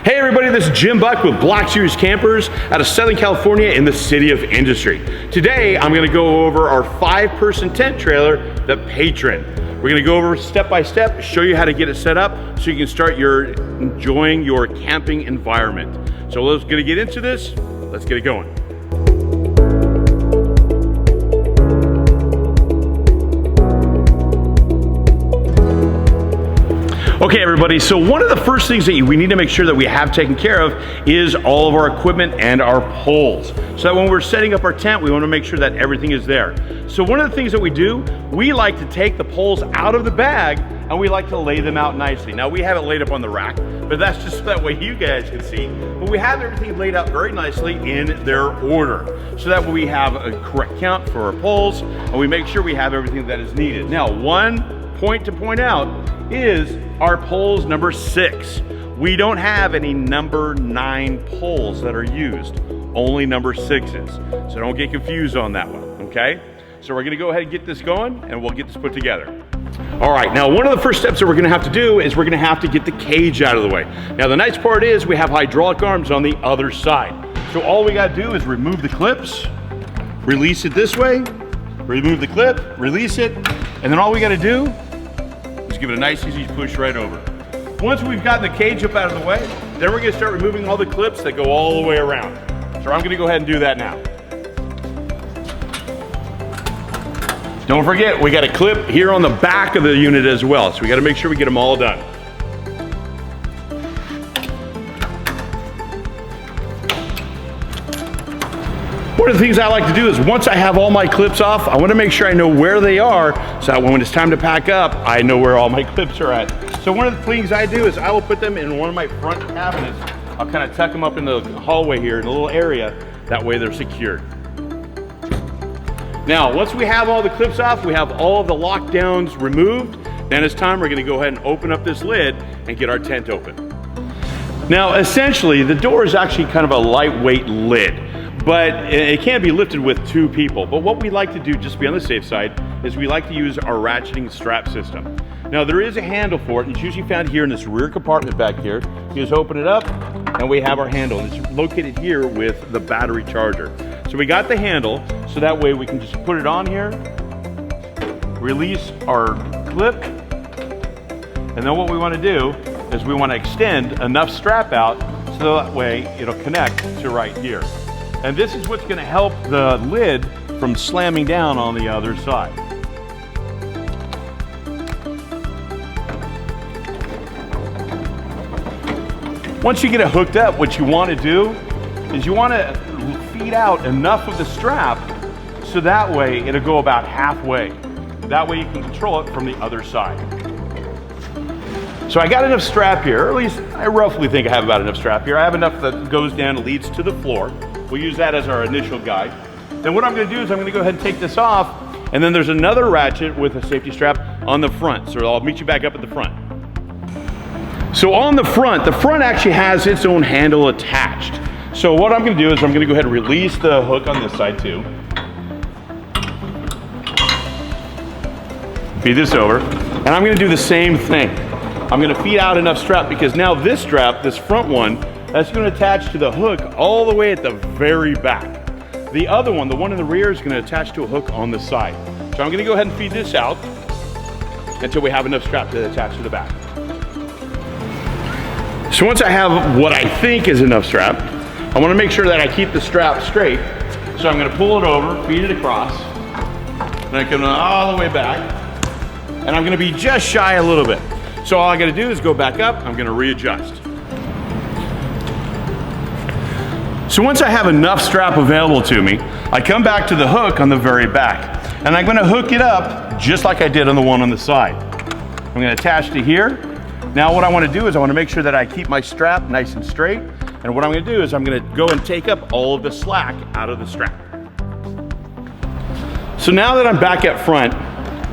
Hey everybody, this is Jim Buck with Black Series Campers out of Southern California in the city of Industry. Today, I'm gonna go over our 5-person tent trailer, the Patron. We're gonna go over step by step, show you how to get it set up so you can start enjoying your camping environment. So let's get into this, let's get it going. Okay everybody, so one of the first things that we need to make sure that we have taken care of is all of our equipment and our poles. So that when we're setting up our tent, we want to make sure that everything is there. So one of the things that we do, we like to take the poles out of the bag and we like to lay them out nicely. Now we have it laid up on the rack, but that's just that way you guys can see. But we have everything laid out very nicely in their order. So that way we have a correct count for our poles and we make sure we have everything that is needed. Now one point to point out is our poles number 6. We don't have any number 9 poles that are used, only number 6s. So don't get confused on that one, okay? So we're gonna go ahead and get this going and we'll get this put together. All right, now one of the first steps that we're gonna have to do is we're gonna have to get the cage out of the way. Now the nice part is we have hydraulic arms on the other side. So all we gotta do is remove the clips, release it this way, remove the clip, release it, and then all we gotta do give it a nice easy push right over. Once we've gotten the cage up out of the way, then we're gonna start removing all the clips that go all the way around. So I'm gonna go ahead and do that now. Don't forget, we got a clip here on the back of the unit as well, so we gotta make sure we get them all done. One of the things I like to do is once I have all my clips off, I want to make sure I know where they are so that when it's time to pack up, I know where all my clips are at. So one of the things I do is I will put them in one of my front cabinets. I'll kind of tuck them up in the hallway here in a little area. That way they're secured. Now, once we have all the clips off, we have all of the lockdowns removed, then it's time we're going to go ahead and open up this lid and get our tent open. Now, essentially, the door is actually kind of a lightweight lid. But it can't be lifted with 2 people. But what we like to do, just to be on the safe side, is we like to use our ratcheting strap system. Now there is a handle for it, and it's usually found here in this rear compartment back here. You just open it up, and we have our handle. And it's located here with the battery charger. So we got the handle, so that way we can just put it on here, release our clip, and then what we want to do is we want to extend enough strap out so that way it'll connect to right here. And this is what's going to help the lid from slamming down on the other side. Once you get it hooked up, what you want to do is you want to feed out enough of the strap so that way it'll go about halfway. That way you can control it from the other side. So I got enough strap here, or at least I roughly think I have about enough strap here. I have enough that goes down and leads to the floor. We'll use that as our initial guide. Then what I'm gonna do is I'm gonna go ahead and take this off, and then there's another ratchet with a safety strap on the front. So I'll meet you back up at the front. So on the front actually has its own handle attached. So what I'm gonna do is I'm gonna go ahead and release the hook on this side too. Feed this over, and I'm gonna do the same thing. I'm gonna feed out enough strap because now this strap, this front one, that's going to attach to the hook all the way at the very back. The other one, the one in the rear, is going to attach to a hook on the side. So I'm going to go ahead and feed this out until we have enough strap to attach to the back. So once I have what I think is enough strap, I want to make sure that I keep the strap straight. So I'm going to pull it over, feed it across, and I come all the way back, and I'm going to be just shy a little bit. So all I got to do is go back up, I'm going to readjust. So once I have enough strap available to me, I come back to the hook on the very back, and I'm gonna hook it up just like I did on the one on the side. I'm gonna attach to here. Now what I wanna do is I wanna make sure that I keep my strap nice and straight, and what I'm gonna do is I'm gonna go and take up all of the slack out of the strap. So now that I'm back up front,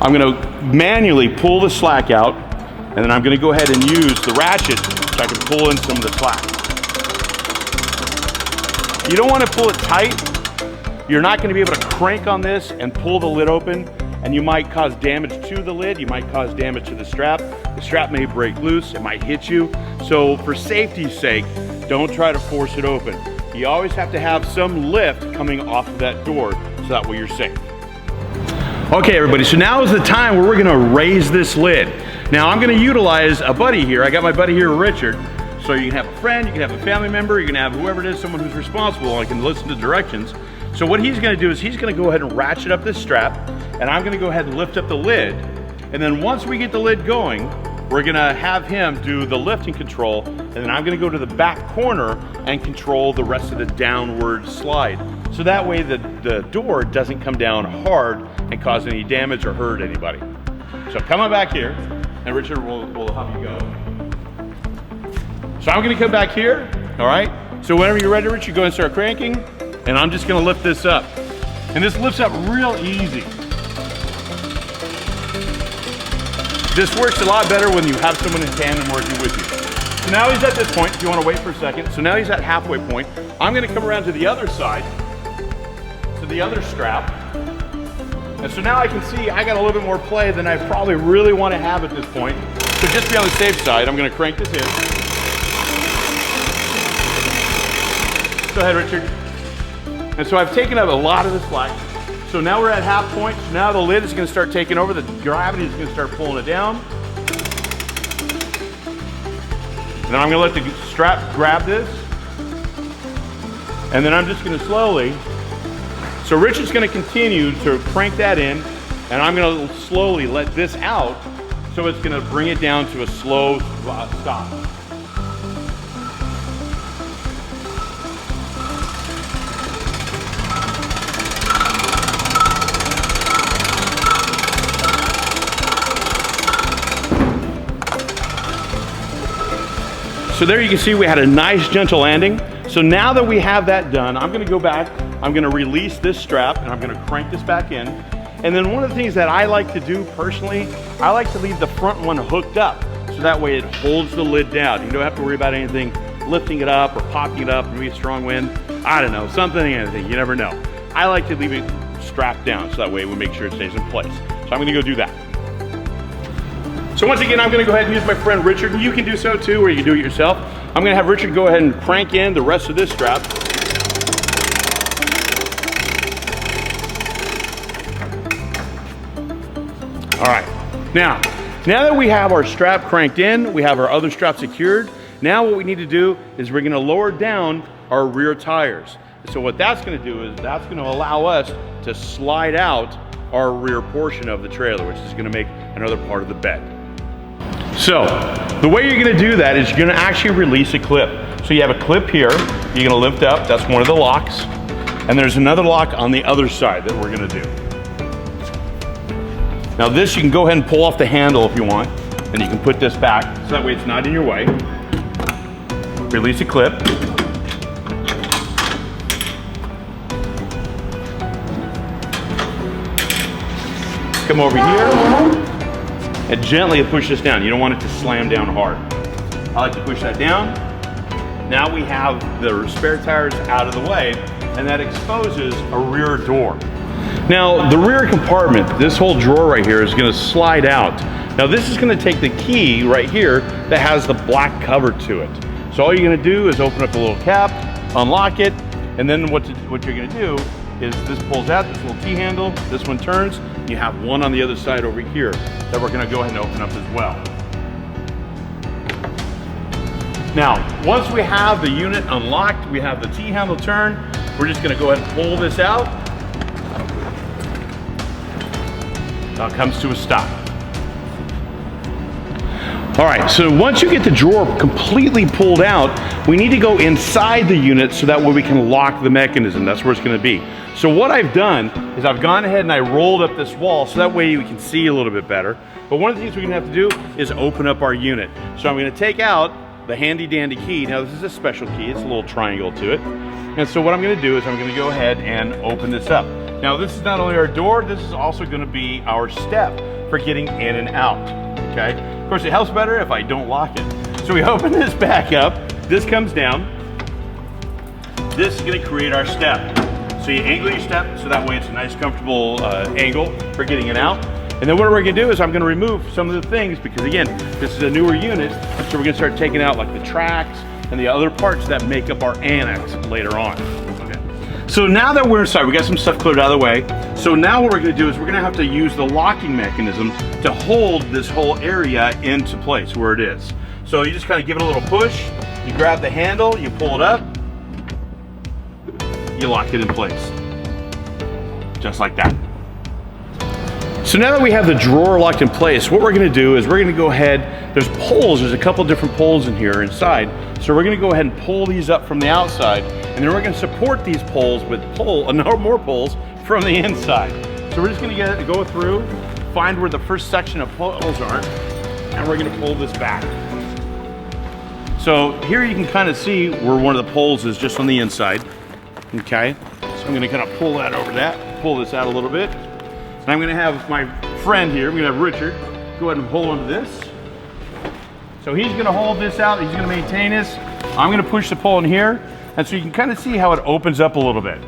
I'm gonna manually pull the slack out, and then I'm gonna go ahead and use the ratchet so I can pull in some of the slack. You don't want to pull it tight. You're not going to be able to crank on this and pull the lid open, and you might cause damage to the lid. You might cause damage to the strap. The strap may break loose. It might hit you. So for safety's sake, don't try to force it open. You always have to have some lift coming off of that door so that way you're safe. Okay everybody, so now is the time where we're gonna raise this lid. Now I'm gonna utilize a buddy here. I got my buddy here, Richard. So you can have a friend, you can have a family member, you can have whoever it is, someone who's responsible and can listen to directions. So what he's gonna do is he's gonna go ahead and ratchet up this strap, and I'm gonna go ahead and lift up the lid. And then once we get the lid going, we're gonna have him do the lifting control, and then I'm gonna go to the back corner and control the rest of the downward slide. So that way the door doesn't come down hard and cause any damage or hurt anybody. So come on back here, and Richard will help you go. So I'm gonna come back here, all right? So whenever you're ready, Richard, go ahead and start cranking, and I'm just gonna lift this up. And this lifts up real easy. This works a lot better when you have someone in tandem working with you. So now he's at this point, if you wanna wait for a second. So now he's at halfway point. I'm gonna come around to the other side, to the other strap. And so now I can see I got a little bit more play than I probably really wanna have at this point. So just to be on the safe side, I'm gonna crank this in. Go ahead, Richard. And so I've taken up a lot of the slack. So now we're at half point. So now the lid is gonna start taking over. The gravity is gonna start pulling it down. And then I'm gonna let the strap grab this. And then I'm just gonna slowly, so Richard's gonna continue to crank that in, and I'm gonna slowly let this out, so it's gonna bring it down to a slow stop. So there you can see we had a nice gentle landing. So now that we have that done, I'm gonna go back, I'm gonna release this strap, and I'm gonna crank this back in. And then one of the things that I like to do personally, I like to leave the front one hooked up, so that way it holds the lid down. You don't have to worry about anything lifting it up or popping it up, maybe a strong wind, I don't know, something, anything, you never know. I like to leave it strapped down, so that way we make sure it stays in place. So I'm gonna go do that. So once again, I'm gonna go ahead and use my friend Richard, and you can do so too, or you can do it yourself. I'm gonna have Richard go ahead and crank in the rest of this strap. All right, now that we have our strap cranked in, we have our other strap secured, now what we need to do is we're gonna lower down our rear tires. So what that's gonna do is that's gonna allow us to slide out our rear portion of the trailer, which is gonna make another part of the bed. So the way you're gonna do that is you're gonna actually release a clip. So you have a clip here, you're gonna lift up, that's one of the locks. And there's another lock on the other side that we're gonna do. Now this you can go ahead and pull off the handle if you want, and you can put this back so that way it's not in your way. Release a clip. Come over here and gently push this down. You don't want it to slam down hard. I like to push that down. Now we have the spare tires out of the way, and that exposes a rear door. Now the rear compartment, this whole drawer right here is gonna slide out. Now this is gonna take the key right here that has the black cover to it. So all you're gonna do is open up the little cap, unlock it, and then what you're gonna do is this pulls out, this little T-handle, this one turns, you have one on the other side over here that we're gonna go ahead and open up as well. Now, once we have the unit unlocked, we have the T-handle turned, we're just gonna go ahead and pull this out. Now it comes to a stop. All right, so once you get the drawer completely pulled out, we need to go inside the unit so that way we can lock the mechanism. That's where it's gonna be. So what I've done is I've gone ahead and I rolled up this wall so that way you can see a little bit better. But one of the things we're gonna have to do is open up our unit. So I'm gonna take out the handy dandy key. Now this is a special key, it's a little triangle to it. And so what I'm gonna do is I'm gonna go ahead and open this up. Now this is not only our door, this is also gonna be our step for getting in and out, okay? Of course it helps better if I don't lock it. So we open this back up, this comes down. This is gonna create our step. So you angle your step so that way it's a nice comfortable angle for getting it out. And then what we're gonna do is I'm gonna remove some of the things, because again, this is a newer unit, so we're gonna start taking out like the tracks and the other parts that make up our annex later on. Okay. So now that we're inside, we got some stuff cleared out of the way. So now what we're gonna do is we're gonna have to use the locking mechanism to hold this whole area into place where it is. So you just kind of give it a little push, you grab the handle, you pull it up, you lock it in place. Just like that. So now that we have the drawer locked in place, what we're gonna do is we're gonna go ahead, there's poles, there's a couple different poles in here inside. So we're gonna go ahead and pull these up from the outside, and then we're gonna support these poles with more poles from the inside. So we're just gonna go through, find where the first section of poles are, and we're gonna pull this back. So here you can kind of see where one of the poles is just on the inside. Okay, so I'm gonna kind of pull that over pull this out a little bit. And I'm gonna have my friend here, we're gonna have Richard, go ahead and hold onto this. So he's gonna hold this out, he's gonna maintain this. I'm gonna push the pole in here, and so you can kind of see how it opens up a little bit.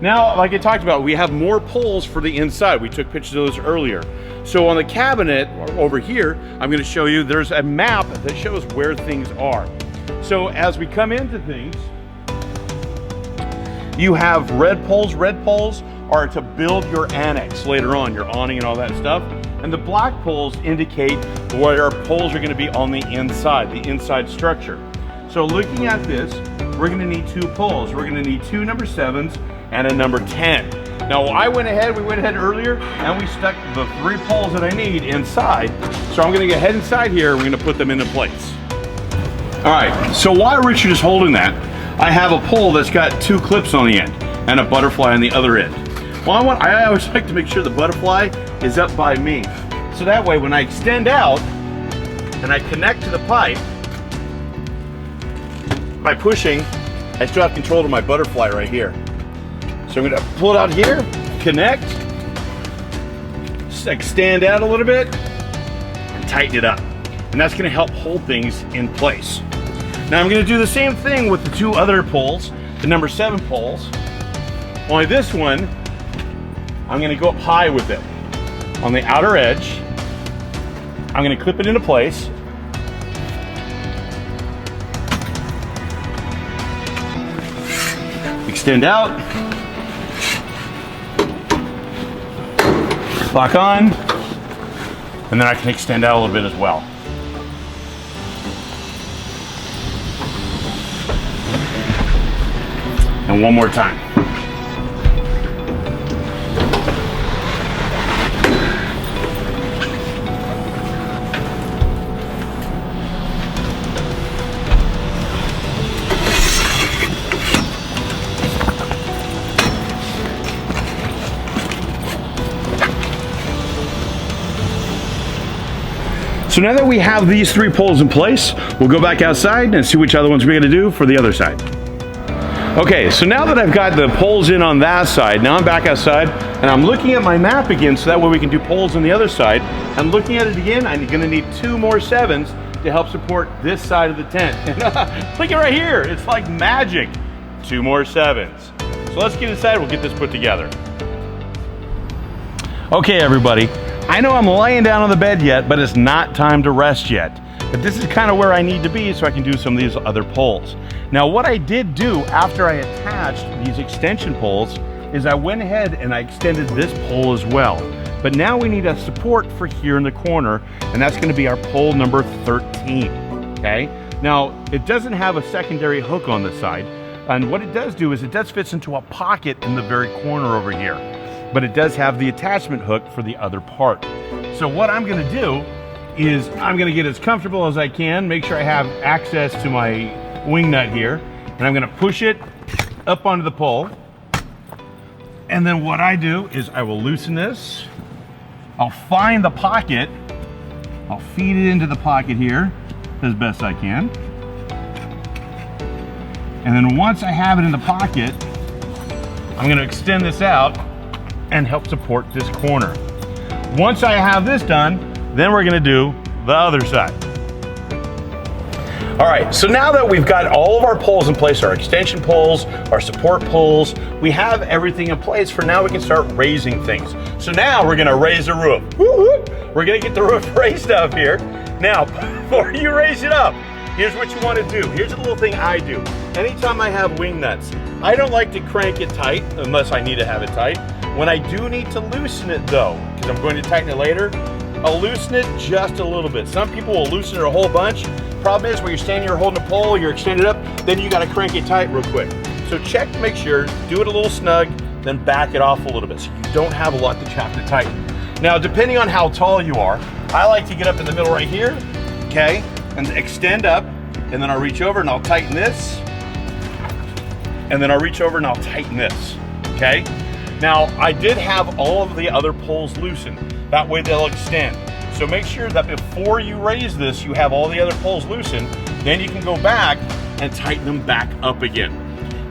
Now, like I talked about, we have more poles for the inside. We took pictures of those earlier. So on the cabinet over here, I'm gonna show you, there's a map that shows where things are. So as we come into things, you have red poles. Red poles are to build your annex later on, your awning and all that stuff. And the black poles indicate where our poles are gonna be on the inside structure. So looking at this, we're gonna need 2 poles. We're gonna need 2 number 7s and a number 10. Now we went ahead earlier and we stuck the 3 poles that I need inside. So I'm gonna get head inside here, we're gonna put them into place. All right, so while Richard is holding that, I have a pole that's got 2 clips on the end and a butterfly on the other end. Well, I always like to make sure the butterfly is up by me. So that way when I extend out and I connect to the pipe, by pushing, I still have control of my butterfly right here. So I'm gonna pull it out here, connect, extend out a little bit, and tighten it up. And that's gonna help hold things in place. Now I'm gonna do the same thing with the 2 other poles, the number 7 poles. Only this one, I'm gonna go up high with it. On the outer edge, I'm gonna clip it into place. Extend out. Lock on. And then I can extend out a little bit as well. And one more time. So now that we have these 3 poles in place, we'll go back outside and see which other ones we're gonna do for the other side. Okay, so now that I've got the poles in on that side, now I'm back outside and I'm looking at my map again so that way we can do poles on the other side. I'm looking at it again, I'm gonna need 2 more 7s to help support this side of the tent. Look at right here, it's like magic. 2 more 7s. So let's get inside, we'll get this put together. Okay everybody, I know I'm laying down on the bed yet, but it's not time to rest yet. But this is kind of where I need to be so I can do some of these other poles. Now what I did do after I attached these extension poles is I went ahead and I extended this pole as well. But now we need a support for here in the corner, and that's gonna be our pole number 13, okay? Now, it doesn't have a secondary hook on the side, and what it does do is it does fits into a pocket in the very corner over here, but it does have the attachment hook for the other part. So what I'm gonna do is I'm gonna get as comfortable as I can, make sure I have access to my wing nut here, and I'm gonna push it up onto the pole. And then what I do is I will loosen this. I'll find the pocket. I'll feed it into the pocket here as best I can. And then once I have it in the pocket, I'm gonna extend this out and help support this corner. Once I have this done, then we're gonna do the other side. All right, so now that we've got all of our poles in place, our extension poles, our support poles, we have everything in place for now we can start raising things. So now we're gonna raise the roof. Woo-hoo! We're gonna get the roof raised up here. Now, before you raise it up, here's what you wanna do. Here's a little thing I do. Anytime I have wing nuts, I don't like to crank it tight unless I need to have it tight. When I do need to loosen it though, because I'm going to tighten it later, I'll loosen it just a little bit. Some people will loosen it a whole bunch. Problem is, when you're standing here holding a pole, you're extended up, then you gotta crank it tight real quick. So check to make sure, do it a little snug, then back it off a little bit so you don't have a lot to have to tighten. Now, depending on how tall you are, I like to get up in the middle right here, okay, and extend up, and then I'll reach over and I'll tighten this, and then I'll reach over and I'll tighten this, okay? Now, I did have all of the other poles loosened. That way they'll extend. So make sure that before you raise this, you have all the other poles loosened, then you can go back and tighten them back up again.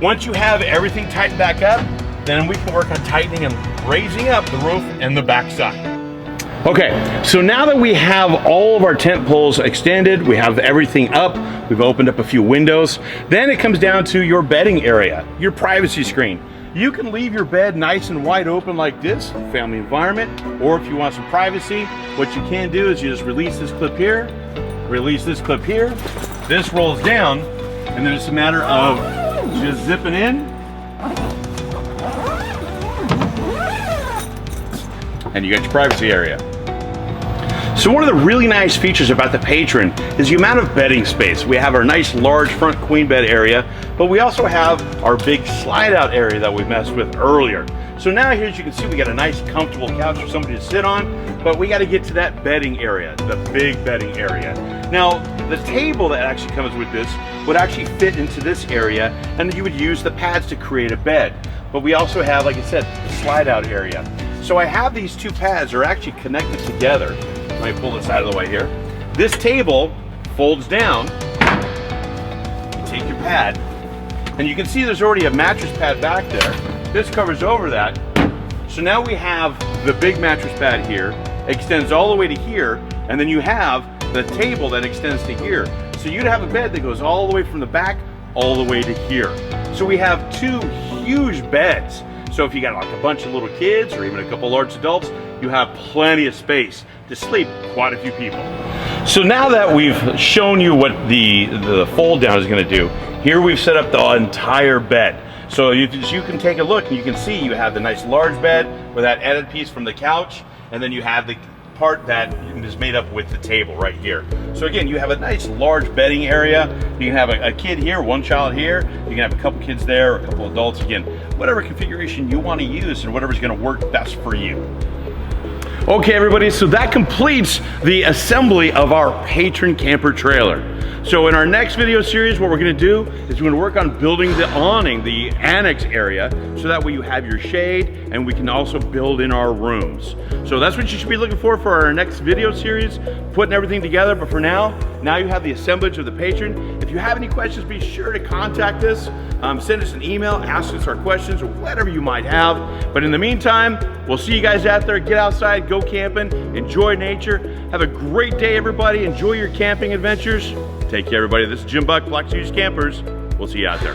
Once you have everything tightened back up, then we can work on tightening and raising up the roof and the back side. Okay, so now that we have all of our tent poles extended, we have everything up, we've opened up a few windows, then it comes down to your bedding area, your privacy screen. You can leave your bed nice and wide open like this, family environment, or if you want some privacy, what you can do is you just release this clip here, release this clip here, this rolls down, and then it's a matter of just zipping in, and you got your privacy area. So one of the really nice features about the Patron is the amount of bedding space. We have our nice large front queen bed area, but we also have our big slide out area that we messed with earlier. So now here, as you can see, we got a nice comfortable couch for somebody to sit on, but we got to get to that bedding area, the big bedding area. Now, the table that actually comes with this would actually fit into this area, and you would use the pads to create a bed. But we also have, like I said, the slide out area. So I have these two pads are actually connected together. Let me pull this out of the way here. This table folds down. You take your pad, and you can see there's already a mattress pad back there. This covers over that. So now we have the big mattress pad here, extends all the way to here, and then you have the table that extends to here. So you'd have a bed that goes all the way from the back all the way to here. So we have two huge beds. So if you got like a bunch of little kids or even a couple large adults, you have plenty of space to sleep quite a few people. So now that we've shown you what the fold down is going to do, here we've set up the entire bed. So you can take a look and you can see you have the nice large bed with that added piece from the couch, and then you have the part that is made up with the table right here. So again, you have a nice large bedding area. You can have a kid here, one child here. You can have a couple kids there, or a couple adults. Again, whatever configuration you want to use and whatever's going to work best for you. Okay, everybody, so that completes the assembly of our Patron camper trailer. So in our next video series, what we're gonna do is we're gonna work on building the awning, the annex area, so that way you have your shade, and we can also build in our rooms. So that's what you should be looking for our next video series, putting everything together. But for now you have the assemblage of the Patron. If you have any questions, be sure to contact us. Send us an email, ask us our questions, or whatever you might have. But in the meantime, we'll see you guys out there. Get outside, go camping, enjoy nature. Have a great day, everybody. Enjoy your camping adventures. Take care, everybody. This is Jim Buck, Black Series Campers. We'll see you out there.